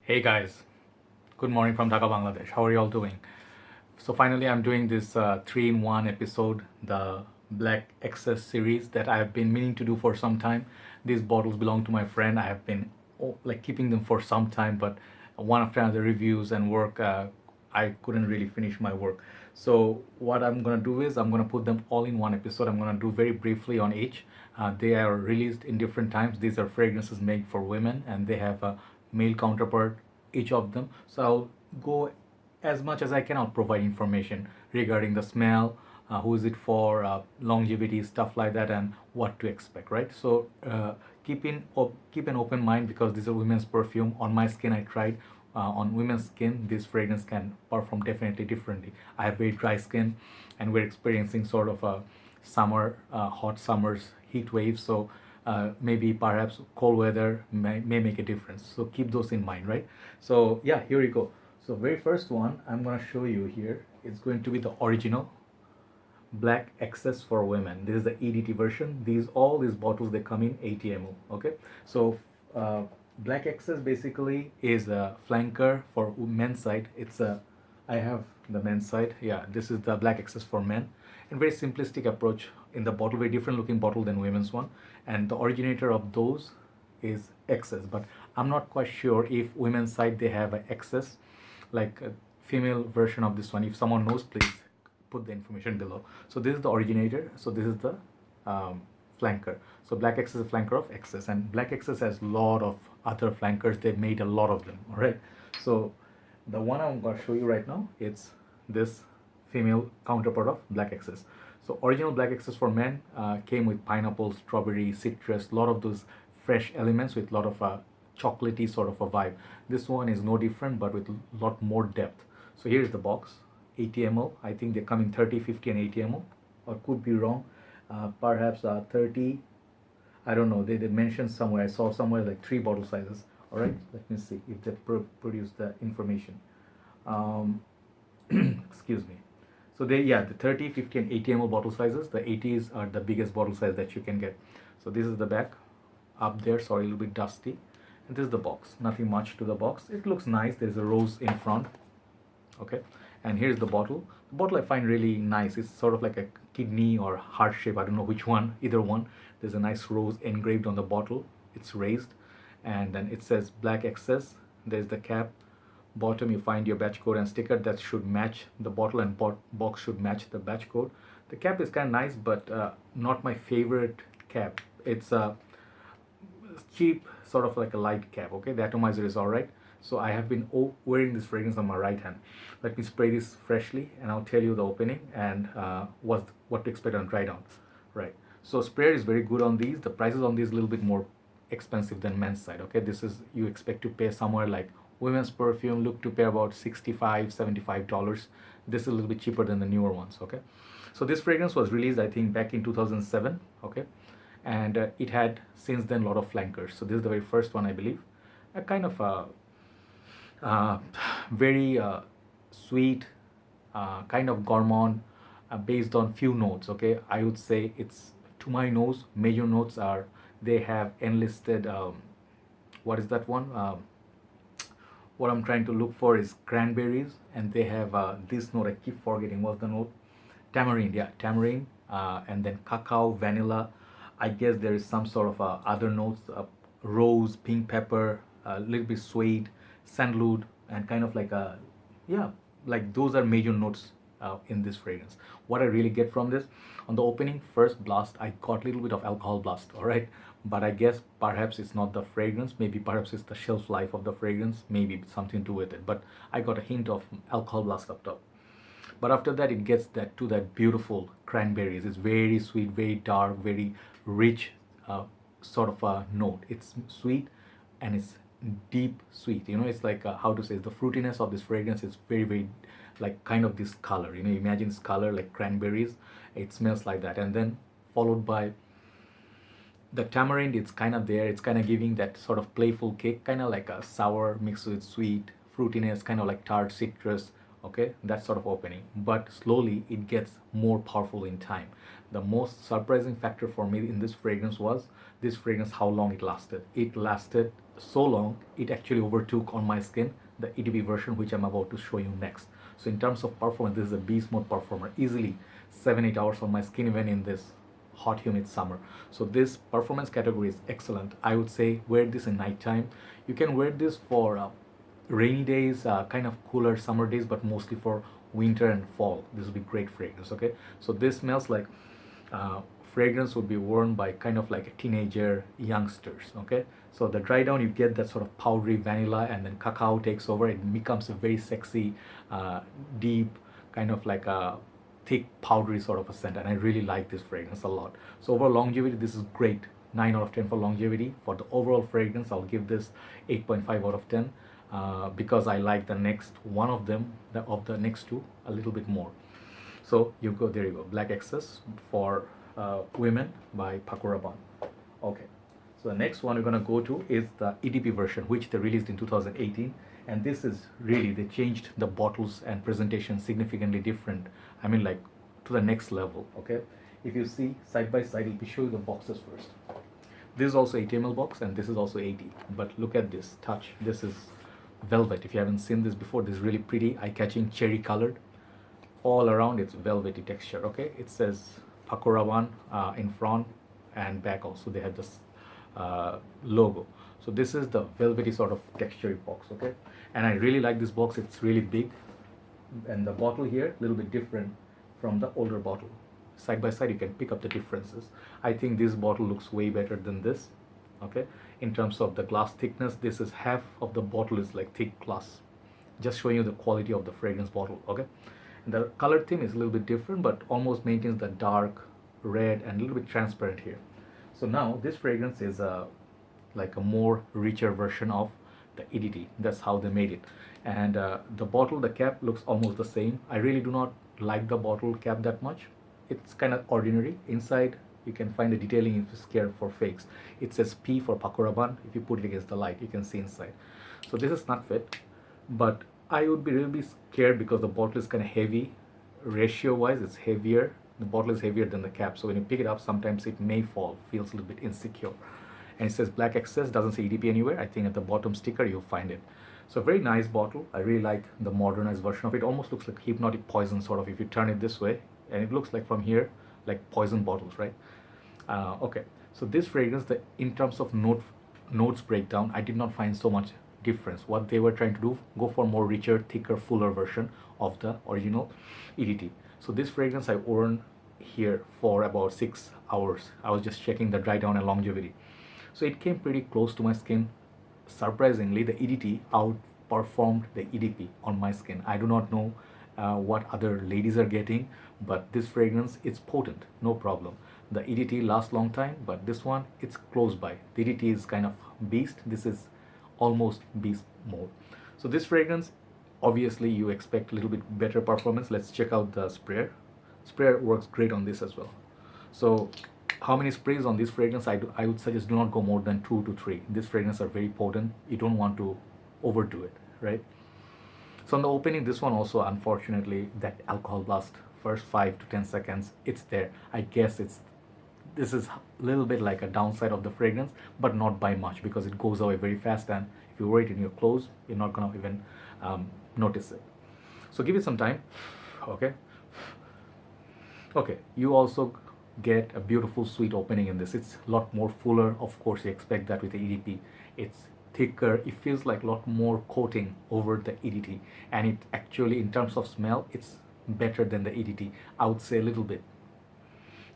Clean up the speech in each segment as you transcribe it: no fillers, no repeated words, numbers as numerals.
Hey guys, good morning from Dhaka, Bangladesh. How are you all doing? So finally, I'm doing this three-in-one episode, the Black XS series that I have been meaning to do for some time. These bottles belong to my friend. I have been like keeping them for some time, but one after another reviews and work, I couldn't really finish my work. So what I'm gonna do is I'm gonna put them all in one episode. I'm gonna do very briefly on each. They are released in different times. These are fragrances made for women, and they have a male counterpart each of them. So I'll go as much as I can. I'll provide information regarding the smell, who is it for, longevity, stuff like that, and what to expect. Right. So keep an open mind because these are women's perfume. On my skin, I tried. On women's skin, this fragrance can perform definitely differently. I have very dry skin, and we're experiencing sort of a summer, hot summers, heat waves. So maybe perhaps cold weather may make a difference. So keep those in mind, right? So yeah, here you go. So very first one I'm gonna show you here is going to be the original Black XS for women. This is the EDT version. All these bottles, they come in 80 ml. Okay, so Black XS basically is a flanker for men's side. I have the men's side. Yeah, this is the Black XS for men, and very simplistic approach in the bottle, very different looking bottle than women's one. And the originator of those is XS, but I'm not quite sure if women's side they have a XS, like a female version of this one. If someone knows, please put the information below. So this is the originator. So this is the flanker. So Black X is a flanker of XS, and Black XS has a lot of other flankers. They made a lot of them. All right. So the one I'm gonna show you right now, it's this female counterpart of Black XS. So original Black XS for men came with pineapple, strawberry, citrus, a lot of those fresh elements with a lot of chocolatey sort of a vibe. This one is no different, but with a lot more depth. So here's the box. 80 ml. I think they come in 30, 50, and 80 ml, or could be wrong. Perhaps 30. I don't know. They mentioned somewhere. I saw somewhere like 3 bottle sizes. All right. Let me see if they produce the information. Excuse me. So the 30, 50, and 80 ml bottle sizes. The 80s are the biggest bottle size that you can get. So this is the back. Up there, sorry, a little bit dusty. And this is the box. Nothing much to the box. It looks nice. There's a rose in front. Okay, and here's the bottle. The bottle I find really nice. It's sort of like a kidney or heart shape. I don't know which one, either one. There's a nice rose engraved on the bottle. It's raised, and then it says Black XS. There's the cap. Bottom you find your batch code and sticker that should match the bottle, and box should match the batch code. The cap is kind of nice, but not my favorite cap. It's a cheap, sort of like a light cap. Okay, the atomizer is all right. So I have been wearing this fragrance on my right hand. Let me spray this freshly, and I'll tell you the opening and what to expect on dry down. Right. So sprayer is very good on these. The prices on these a little bit more expensive than men's side. Okay, this is, you expect to pay somewhere like women's perfume look to pay about $65, $75. This is a little bit cheaper than the newer ones. Okay, so this fragrance was released, I think, back in 2007. Okay, and it had since then a lot of flankers. So this is the very first one, I believe. A kind of uh, very sweet, kind of gourmand, based on few notes. Okay, I would say it's, to my nose, major notes are, they have enlisted, what is that one, what I'm trying to look for is cranberries, and they have this note, I keep forgetting what's the note, tamarind. Yeah, tamarind, and then cacao, vanilla. I guess there is some sort of other notes, rose, pink pepper, a little bit sweet, sandalwood, and kind of like a, yeah, like those are major notes in this fragrance. What I really get from this, on the opening first blast, I got a little bit of alcohol blast. All right, but I guess perhaps it's not the fragrance. Maybe perhaps it's the shelf life of the fragrance. Maybe something to do with it. But I got a hint of alcohol blast up top. But after that, it gets that beautiful cranberries. It's very sweet, very dark, very rich, sort of a note. It's sweet, and it's deep sweet. It's like, how to say, the fruitiness of this fragrance is very, very, like, kind of this color. Imagine this color like cranberries. It smells like that, and then followed by the tamarind. It's kind of there. It's kind of giving that sort of playful kick, kind of like a sour mixed with sweet fruitiness, kind of like tart citrus. Okay, that sort of opening, but slowly it gets more powerful in time. The most surprising factor for me in this fragrance was this fragrance, how long it lasted. It lasted so long, it actually overtook on my skin the EDP version, which I'm about to show you next. So in terms of performance, this is a beast mode performer, easily 7-8 hours on my skin even in this hot humid summer. So this performance category is excellent. I would say wear this in nighttime. You can wear this for rainy days, kind of cooler summer days, but mostly for winter and fall. This will be great fragrance. Okay, so this smells like fragrance would be worn by kind of like a teenager youngsters. Okay, so the dry down, you get that sort of powdery vanilla, and then cacao takes over. It becomes a very sexy, deep, kind of like a thick powdery sort of a scent, and I really like this fragrance a lot. So overall longevity, this is great. 9 out of 10 for longevity. For the overall fragrance, I'll give this 8.5 out of 10, because I like the next one of them, of the next two, a little bit more. So you go, there you go, Black XS for women by Paco Rabanne. Okay, so the next one we're gonna go to is the EDP version, which they released in 2018, and this is really, they changed the bottles and presentation significantly different. I mean, like, to the next level. Okay, if you see side by side, let me show you the boxes first. This is also 80 ml box, and this is also 80. But look at this touch. This is velvet. If you haven't seen this before, this is really pretty, eye-catching, cherry colored. All around it's velvety texture. Okay, it says Paco Rabanne in front and back also. They have this logo. So this is the velvety sort of texture box. Okay, and I really like this box. It's really big, and the bottle here a little bit different from the older bottle. Side by side, you can pick up the differences. I think this bottle looks way better than this. Okay, in terms of the glass thickness, this is half of the bottle is like thick glass. Just showing you the quality of the fragrance bottle. Okay, and the color theme is a little bit different, but almost maintains the dark red and a little bit transparent here. So now this fragrance is like a more richer version of the EDT. That's how they made it. And the bottle, the cap looks almost the same. I really do not like the bottle cap that much. It's kind of ordinary. Inside you can find the detailing if you're scared for fakes. It says P for Paco Rabanne. If you put it against the light, you can see inside. So this is not fit, but I would be really scared because the bottle is kind of heavy. Ratio wise, it's heavier. The bottle is heavier than the cap, so when you pick it up, sometimes it may fall, feels a little bit insecure. And it says Black XS, doesn't say EDP anywhere. I think at the bottom sticker you'll find it. So very nice bottle. I really like the modernized version of it. Almost looks like hypnotic poison sort of if you turn it this way, and it looks like from here like poison bottles, right? Okay, so this fragrance, in terms of notes breakdown, I did not find so much difference. What they were trying to do, go for more richer, thicker, fuller version of the original EDT. So this fragrance I worn here for about 6 hours. I was just checking the dry down and longevity. So it came pretty close to my skin. Surprisingly, the EDT outperformed the EDP on my skin. I do not know what other ladies are getting, but this fragrance, it's potent, no problem. The EDT lasts long time, but this one, it's close by. The EDT is kind of beast. This is almost beast mode. So this fragrance, obviously you expect a little bit better performance. Let's check out the sprayer. Sprayer works great on this as well. So how many sprays on this fragrance? I would suggest do not go more than 2 to 3. This fragrance are very potent. You don't want to overdo it, right? So on the opening, this one also, unfortunately, that alcohol blast first 5 to 10 seconds, it's there. I guess this is a little bit like a downside of the fragrance, but not by much, because it goes away very fast, and if you wear it in your clothes, you're not gonna even notice it. So give it some time. Okay, you also get a beautiful sweet opening in this. It's a lot more fuller. Of course, you expect that with the EDP. It's thicker. It feels like a lot more coating over the EDT, and it actually, in terms of smell, it's better than the EDT. I would say a little bit.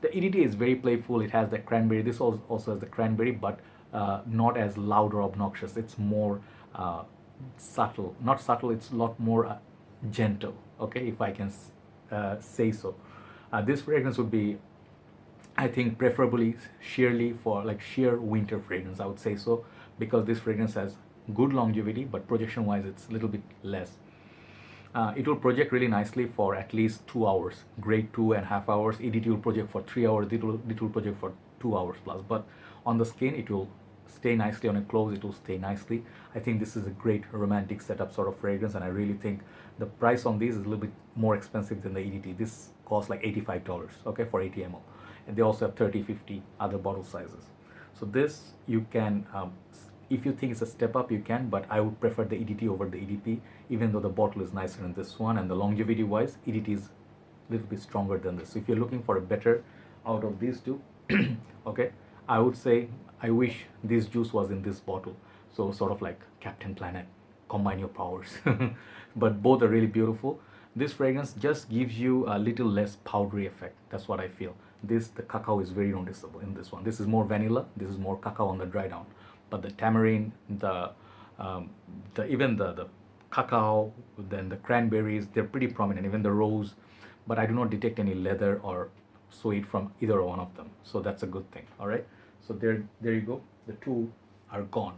The EDT is very playful. It has the cranberry. This also has the cranberry, but not as loud or obnoxious. It's more subtle. Not subtle. It's a lot more gentle. Okay, if I can say so. This fragrance would be, I think, preferably sheerly for like sheer winter fragrance. I would say so, because this fragrance has good longevity, but projection wise it's a little bit less. It will project really nicely for at least 2 hours, great 2.5 hours. EDT will project for 3 hours, it will project for 2 hours plus, but on the skin it will stay nicely, on your clothes it will stay nicely. I think this is a great romantic setup sort of fragrance, and I really think the price on these is a little bit more expensive than the EDT. This costs like $85, okay, for 80 ml. And they also have 30, 50 other bottle sizes. So this you can if you think it's a step up, you can, but I would prefer the EDT over the EDP, even though the bottle is nicer than this one, and the longevity wise, EDT is a little bit stronger than this. So if you're looking for a better out of these two, okay, I would say I wish this juice was in this bottle. So sort of like Captain Planet, combine your powers. But both are really beautiful. This fragrance just gives you a little less powdery effect. That's what I feel. The cacao is very noticeable in this one. This is more vanilla. This is more cacao on the dry down. But the tamarind, even the cacao, then the cranberries, they're pretty prominent. Even the rose, but I do not detect any leather or sweet from either one of them. So that's a good thing. All right. So there you go. The two are gone.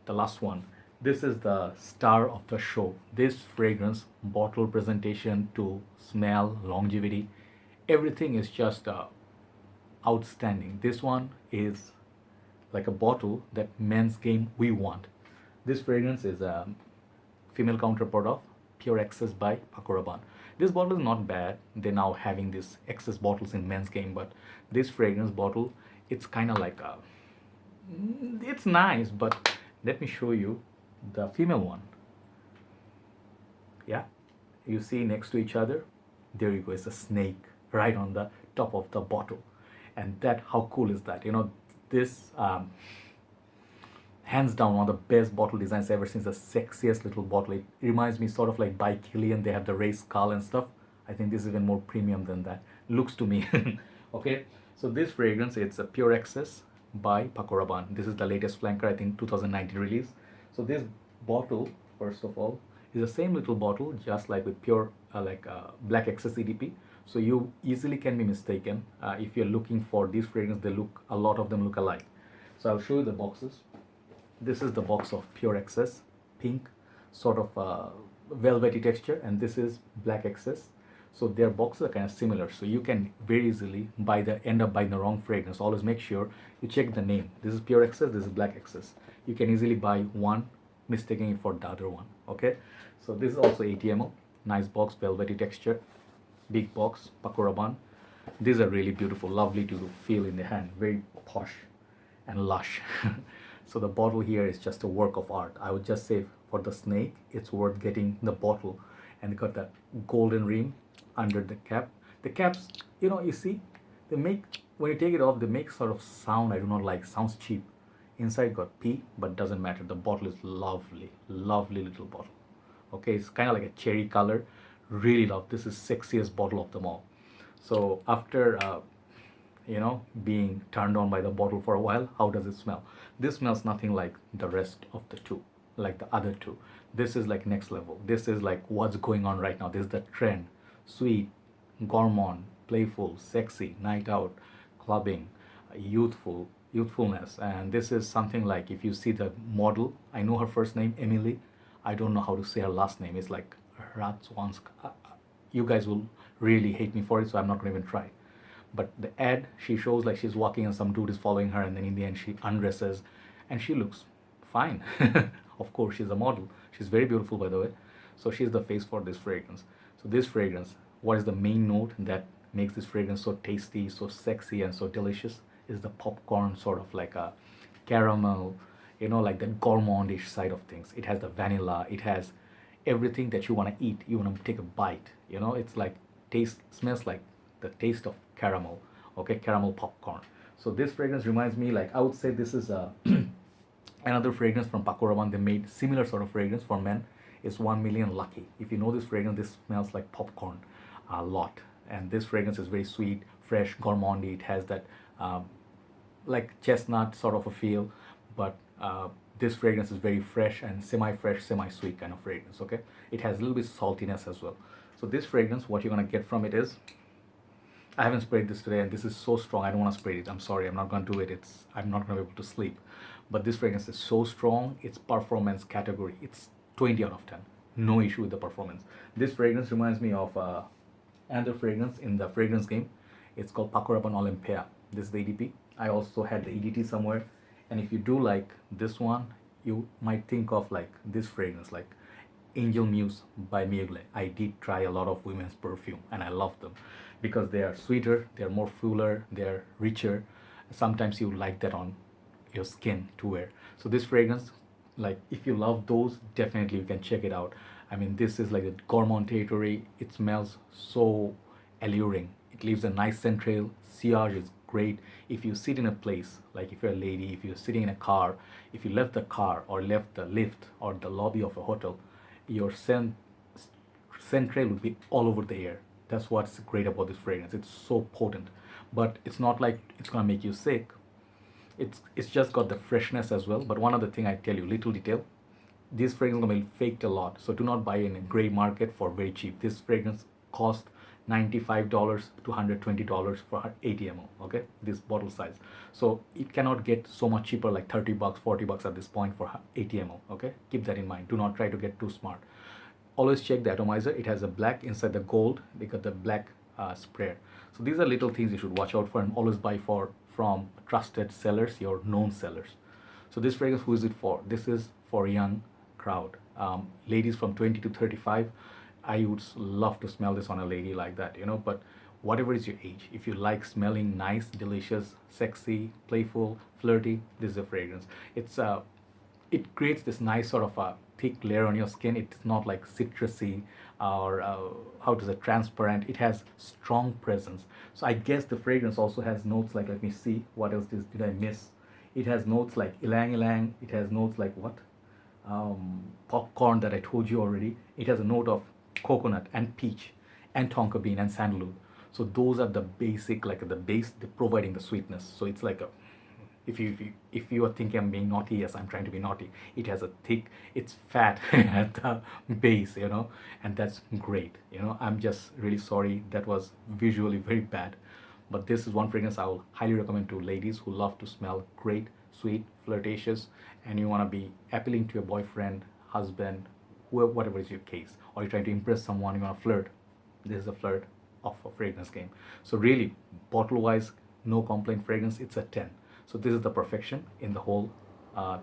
The last one. This is the star of the show. This fragrance, bottle presentation to smell, longevity, everything is just outstanding. This one is like a bottle that men's game we want. This fragrance is a female counterpart of Pure XS by Paco Rabanne. This bottle is not bad. They're now having these XS bottles in men's game, but this fragrance bottle, it's kind of like a, it's nice, but let me show you the female one. Yeah, you see next to each other, there you go, it's a snake right on the top of the bottle. And that, how cool is that? You know, this hands down one of the best bottle designs ever since, the sexiest little bottle. It reminds me sort of like by Killian, they have the race skull and stuff. I think this is even more premium than that, looks to me. Okay, so this fragrance, it's a Pure XS by Paco Rabanne. This is the latest flanker, I think 2019 release. So this bottle, first of all, is the same little bottle, just like with Pure Black XS EDP. So you easily can be mistaken. If you're looking for these fragrances, a lot of them look alike. So I'll show you the boxes. This is the box of Pure XS, pink, sort of velvety texture, and this is Black XS. So their boxes are kind of similar. So you can very easily end up buying the wrong fragrance. Always make sure you check the name. This is Pure XS, this is Black XS. You can easily buy one, mistaking it for the other one. Okay, so this is also 80 ml, nice box, velvety texture, big box, Paco Rabanne. These are really beautiful, lovely to feel in the hand, very posh and lush. So the bottle here is just a work of art. I would just say for the snake, it's worth getting the bottle, and got the golden rim under the cap. The caps, you see, they make, when you take it off, they make sort of sound I do not like, sounds cheap. Inside got P, but doesn't matter. The bottle is lovely, lovely little bottle. Okay, it's kind of like a cherry color. Really love. This is sexiest bottle of them all. So after being turned on by the bottle for a while, how does it smell? This smells nothing like the rest of the two, like the other two. This is like next level. This is like what's going on right now. This is the trend. Sweet, gourmand, playful, sexy, night out, clubbing, youthfulness. And this is something like, if you see the model, I know her first name, Emily. I don't know how to say her last name. It's like Ratswansk. You guys will really hate me for it, so I'm not going to even try. But the ad, she shows like she's walking and some dude is following her, and then in the end she undresses and she looks fine. Of course, she's a model. She's very beautiful, by the way. So she's the face for this fragrance. So this fragrance, what is the main note that makes this fragrance so tasty, so sexy, and so delicious is the popcorn, sort of like a caramel, like the gourmandish side of things. It has the vanilla. It has everything that you want to eat. You want to take a bite. It's like smells like the taste of caramel. Okay, caramel popcorn. So this fragrance reminds me, like, I would say this is another fragrance from Paco Rabanne. They made similar sort of fragrance for men. It's 1 Million Lucky. If you know this fragrance, this smells like popcorn a lot. And this fragrance is very sweet, fresh, gourmandy. It has that like chestnut sort of a feel, but this fragrance is very fresh and semi-fresh, semi-sweet kind of fragrance. Okay, it has a little bit saltiness as well. So this fragrance, what you're gonna get from it is, I haven't sprayed this today, and this is so strong. I don't want to spray it. I'm sorry, I'm not gonna do it. I'm not gonna be able to sleep. But this fragrance is so strong. It's performance category. It's 20 out of 10. No issue with the performance. This fragrance reminds me of another fragrance in the fragrance game. It's called Paco Rabanne Olympia. This is the EDP. I also had the EDT somewhere. And if you do like this one, you might think of like this fragrance, like Angel Muse by Mugler. I did try a lot of women's perfume, and I love them because they are sweeter, they are more fuller, they are richer. Sometimes you like that on your skin to wear. So this fragrance, like if you love those, definitely you can check it out. I mean, this is like a gourmand territory. It smells so alluring. It leaves a nice scent trail. Sillage is great. If you sit in a place, like if you're a lady, if you're sitting in a car, if you left the car or left the lift or the lobby of a hotel, your scent trail would be all over the air. That's what's great about this fragrance. It's so potent, but it's not like it's gonna make you sick. It's just got the freshness as well. But one other thing I tell you, little detail, this fragrance will be faked a lot, so do not buy in a gray market for very cheap. This fragrance cost $95 to $120 for 80 ml. Okay, this bottle size, so it cannot get so much cheaper, like 30 bucks, 40 bucks at this point for 80 ml. Okay, keep that in mind. Do not try to get too smart. Always check the atomizer. It has a black inside the gold. They got the black sprayer. So these are little things you should watch out for, and always buy from trusted sellers, your known sellers. So this fragrance, who is it for? This is for young crowd, ladies from 20 to 35. I would love to smell this on a lady like that, you know. But whatever is your age, if you like smelling nice, delicious, sexy, playful, flirty, this is a fragrance. It creates this nice sort of a thick layer on your skin. It's not like citrusy or how to say, transparent. It has strong presence. So I guess the fragrance also has notes like, let me see, what else did I miss? It has notes like ylang ylang. It has notes like what? Popcorn, that I told you already. It has a note of coconut and peach and tonka bean and sandalwood. So those are the basic, like the base, they're providing the sweetness. So it's like a, if you are thinking I'm being naughty, yes, I'm trying to be naughty. It has a thick, it's fat at the base, you know, and that's great. You know, I'm just really sorry that was visually very bad, but this is one fragrance I will highly recommend to ladies who love to smell great, sweet, flirtatious, and you want to be appealing to your boyfriend, husband, whoever, whatever is your case, or you're trying to impress someone, you want to flirt. This is a flirt of a fragrance game. So really, bottle wise, no complaint fragrance. It's a 10. So this is the perfection in the whole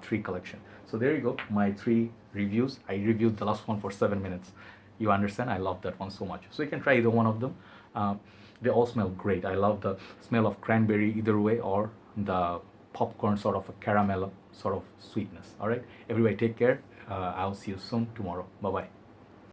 3 collection. So there you go, my 3 reviews. I reviewed the last one for 7 minutes. You understand, I love that one so much. So you can try either one of them. They all smell great. I love the smell of cranberry either way, or the popcorn sort of a caramel sort of sweetness. All right, everybody take care. I'll see you soon tomorrow. Bye bye.